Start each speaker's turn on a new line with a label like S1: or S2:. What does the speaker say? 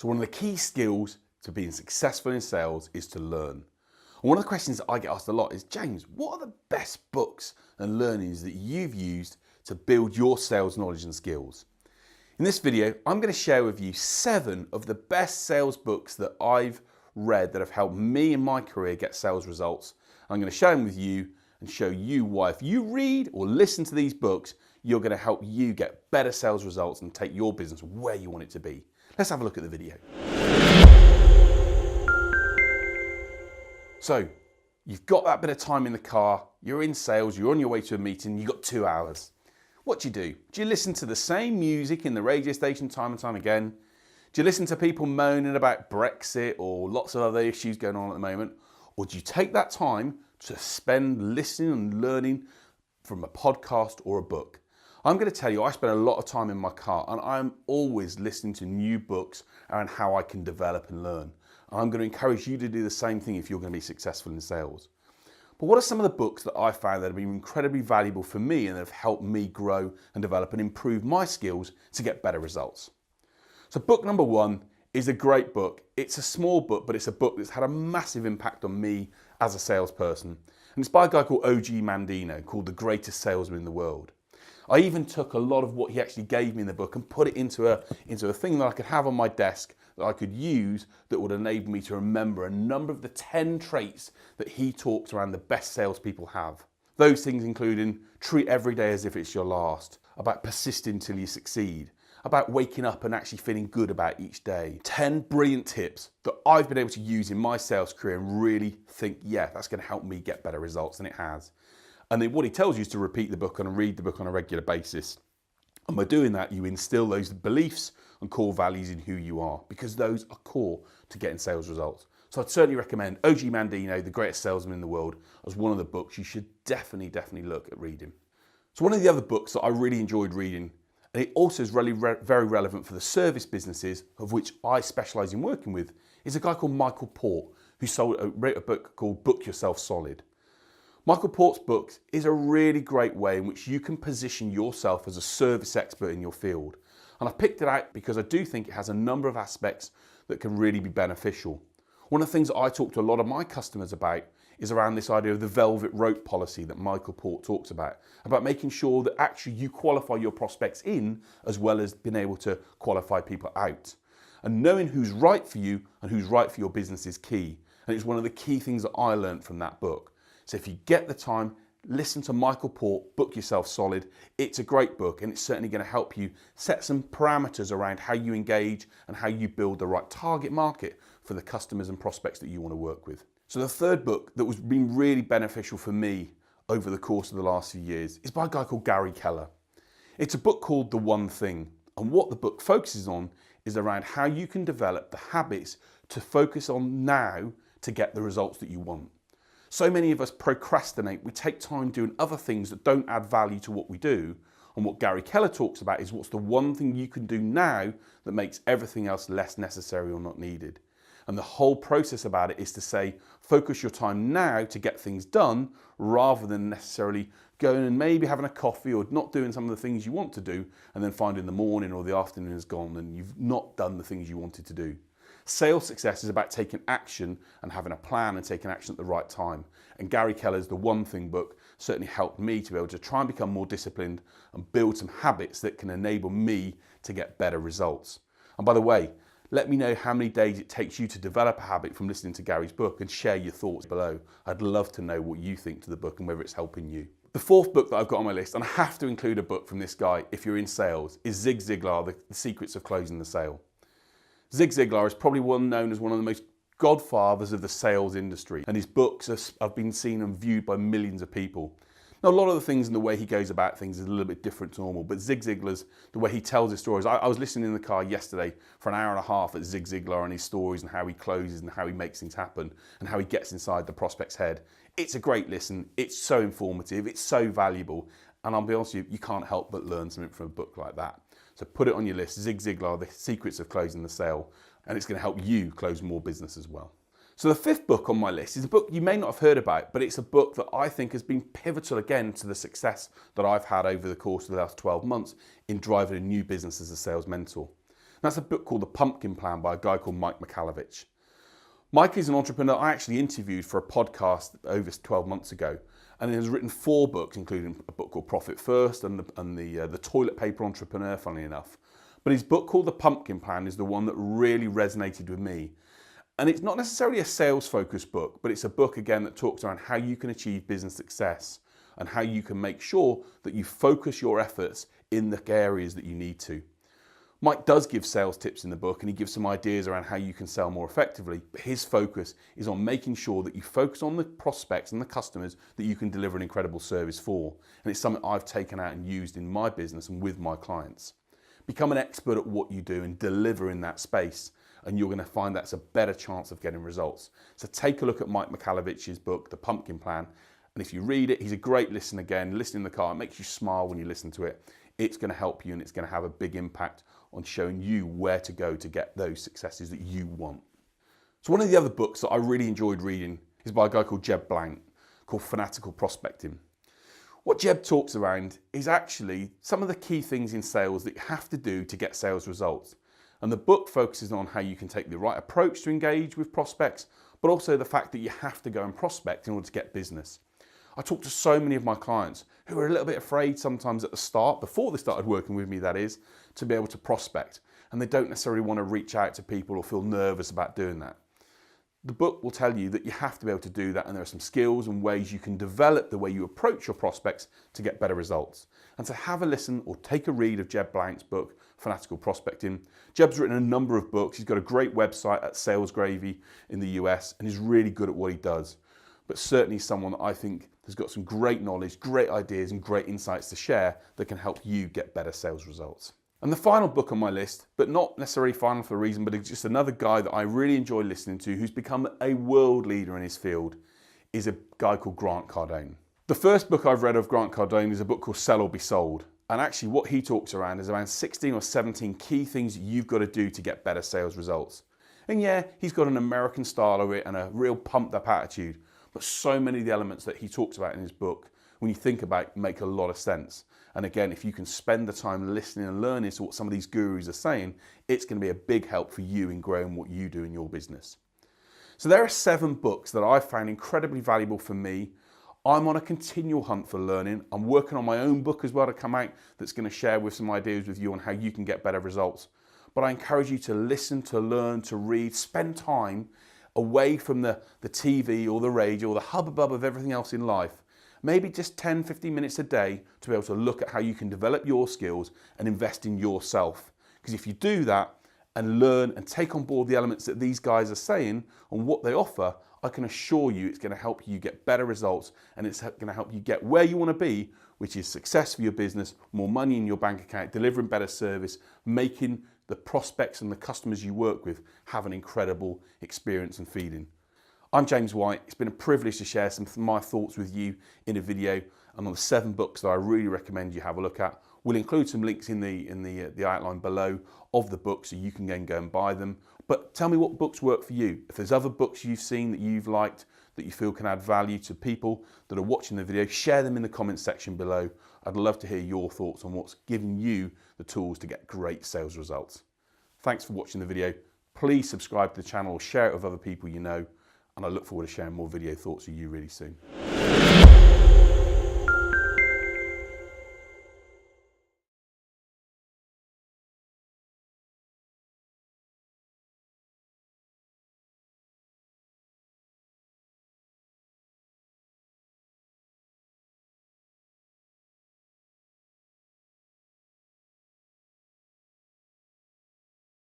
S1: So one of the key skills to being successful in sales is to learn. And one of the questions that I get asked a lot is, James, what are the best books and learnings that you've used to build your sales knowledge and skills? In this video, I'm going to share with you 7 of the best sales books that I've read that have helped me in my career get sales results. I'm going to share them with you and show you why if you read or listen to these books, you're going to help you get better sales results and take your business where you want it to be. Let's have a look at the video. So, you've got that bit of time in the car, you're in sales, you're on your way to a meeting, you've got 2 hours. What do you do? Do you listen to the same music in the radio station time and time again? Do you listen to people moaning about Brexit or lots of other issues going on at the moment? Or do you take that time to spend listening and learning from a podcast or a book? I'm going to tell you, I spend a lot of time in my car and I'm always listening to new books around how I can develop and learn. And I'm going to encourage you to do the same thing if you're going to be successful in sales. But what are some of the books that I found that have been incredibly valuable for me and have helped me grow and develop and improve my skills to get better results? So book number 1 is a great book. It's a small book, but it's a book that's had a massive impact on me as a salesperson. And it's by a guy called Mandino, called The Greatest Salesman in the World. I even took a lot of what he actually gave me in the book and put it into a thing that I could have on my desk that I could use that would enable me to remember a number of the 10 traits that he talks around the best salespeople have. Those things including treat every day as if it's your last, about persisting till you succeed, about waking up and actually feeling good about each day. 10 brilliant tips that I've been able to use in my sales career and really think, yeah, that's going to help me get better results, and it has. And then what he tells you is to repeat the book and read the book on a regular basis. And by doing that, you instill those beliefs and core values in who you are, because those are core to getting sales results. So I'd certainly recommend OG Mandino, The Greatest Salesman in the World, as one of the books you should definitely look at reading. So one of the other books that I really enjoyed reading, and it also is really very relevant for the service businesses of which I specialise in working with, is a guy called Michael Port, who wrote a book called Book Yourself Solid. Michael Port's book is a really great way in which you can position yourself as a service expert in your field. And I've picked it out because I do think it has a number of aspects that can really be beneficial. One of the things that I talk to a lot of my customers about is around this idea of the velvet rope policy that Michael Port talks about making sure that actually you qualify your prospects in as well as being able to qualify people out. And knowing who's right for you and who's right for your business is key. And it's one of the key things that I learned from that book. So if you get the time, listen to Michael Port, Book Yourself Solid. It's a great book and it's certainly going to help you set some parameters around how you engage and how you build the right target market for the customers and prospects that you want to work with. So the third book that was been really beneficial for me over the course of the last few years is by a guy called Gary Keller. It's a book called The One Thing, and what the book focuses on is around how you can develop the habits to focus on now to get the results that you want. So many of us procrastinate. We take time doing other things that don't add value to what we do. And what Gary Keller talks about is what's the one thing you can do now that makes everything else less necessary or not needed. And the whole process about it is to say, focus your time now to get things done rather than necessarily going and maybe having a coffee or not doing some of the things you want to do and then finding the morning or the afternoon has gone and you've not done the things you wanted to do. Sales success is about taking action and having a plan and taking action at the right time. And Gary Keller's The One Thing book certainly helped me to be able to try and become more disciplined and build some habits that can enable me to get better results. And by the way, let me know how many days it takes you to develop a habit from listening to Gary's book and share your thoughts below. I'd love to know what you think to the book and whether it's helping you. The fourth book that I've got on my list, and I have to include a book from this guy if you're in sales, is Zig Ziglar, The Secrets of Closing the Sale. Zig Ziglar is probably well known as one of the most godfathers of the sales industry, and his books have been seen and viewed by millions of people. Now, a lot of the things and the way he goes about things is a little bit different to normal, but Zig Ziglar's, the way he tells his stories, I was listening in the car yesterday for an hour and a half at Zig Ziglar and his stories and how he closes and how he makes things happen and how he gets inside the prospect's head. It's a great listen, it's so informative, it's so valuable, and I'll be honest with you, you can't help but learn something from a book like that. So put it on your list, Zig Ziglar, The Secrets of Closing the Sale, and it's going to help you close more business as well. So the fifth book on my list is a book you may not have heard about, but it's a book that I think has been pivotal again to the success that I've had over the course of the last 12 months in driving a new business as a sales mentor. That's a book called The Pumpkin Plan by a guy called Mike Michalowicz. Mike is an entrepreneur I actually interviewed for a podcast over 12 months ago, and he has written 4 books, including a book called Profit First and the Toilet Paper Entrepreneur, funnily enough. But his book called The Pumpkin Plan is the one that really resonated with me. And it's not necessarily a sales-focused book, but it's a book, again, that talks around how you can achieve business success and how you can make sure that you focus your efforts in the areas that you need to. Mike does give sales tips in the book, and he gives some ideas around how you can sell more effectively, but his focus is on making sure that you focus on the prospects and the customers that you can deliver an incredible service for. And it's something I've taken out and used in my business and with my clients. Become an expert at what you do and deliver in that space, and you're going to find that's a better chance of getting results. So take a look at Mike Michalowicz's book, The Pumpkin Plan, and if you read it, he's a great listen again. Listen in the car, it makes you smile when you listen to it. It's going to help you, and it's going to have a big impact on showing you where to go to get those successes that you want. So one of the other books that I really enjoyed reading is by a guy called Blount, called Fanatical Prospecting. What Jeb talks around is actually some of the key things in sales that you have to do to get sales results. And the book focuses on how you can take the right approach to engage with prospects, but also the fact that you have to go and prospect in order to get business. I talk to so many of my clients who are a little bit afraid sometimes at the start, before they started working with me that is, to be able to prospect. And they don't necessarily want to reach out to people or feel nervous about doing that. The book will tell you that you have to be able to do that, and there are some skills and ways you can develop the way you approach your prospects to get better results. And so have a listen or take a read of Jeb Blount's book, Fanatical Prospecting. Jeb's written a number of books. He's got a great website at Sales Gravy in the US, and he's really good at what he does. But certainly someone that I think has got some great knowledge, great ideas, and great insights to share that can help you get better sales results. And the final book on my list, but not necessarily final for a reason, but it's just another guy that I really enjoy listening to who's become a world leader in his field, is a guy called Grant Cardone. The first book I've read of Grant Cardone is a book called Sell or Be Sold. And actually what he talks around is around 16 or 17 key things you've got to do to get better sales results. And yeah, he's got an American style of it and a real pumped up attitude, but so many of the elements that he talks about in his book, when you think about it, make a lot of sense. And again, if you can spend the time listening and learning to what some of these gurus are saying, it's going to be a big help for you in growing what you do in your business. So there are 7 books that I found incredibly valuable for me. I'm on a continual hunt for learning. I'm working on my own book as well to come out that's going to share with some ideas with you on how you can get better results. But I encourage you to listen, to learn, to read, spend time away from the TV or the radio or the hubbub of everything else in life. Maybe just 10, 15 minutes a day to be able to look at how you can develop your skills and invest in yourself. Because if you do that and learn and take on board the elements that these guys are saying and what they offer, I can assure you it's going to help you get better results, and it's going to help you get where you want to be, which is success for your business, more money in your bank account, delivering better service, making the prospects and the customers you work with have an incredible experience and feeling. I'm James White. It's been a privilege to share some of my thoughts with you in a video, and on the 7 books that I really recommend you have a look at. We'll include some links in the outline below of the books so you can then go and buy them. But tell me what books work for you. If there's other books you've seen that you've liked, that you feel can add value to people that are watching the video, share them in the comments section below. I'd love to hear your thoughts on what's giving you the tools to get great sales results. Thanks for watching the video. Please subscribe to the channel or share it with other people you know. And I look forward to sharing more video thoughts with you really soon.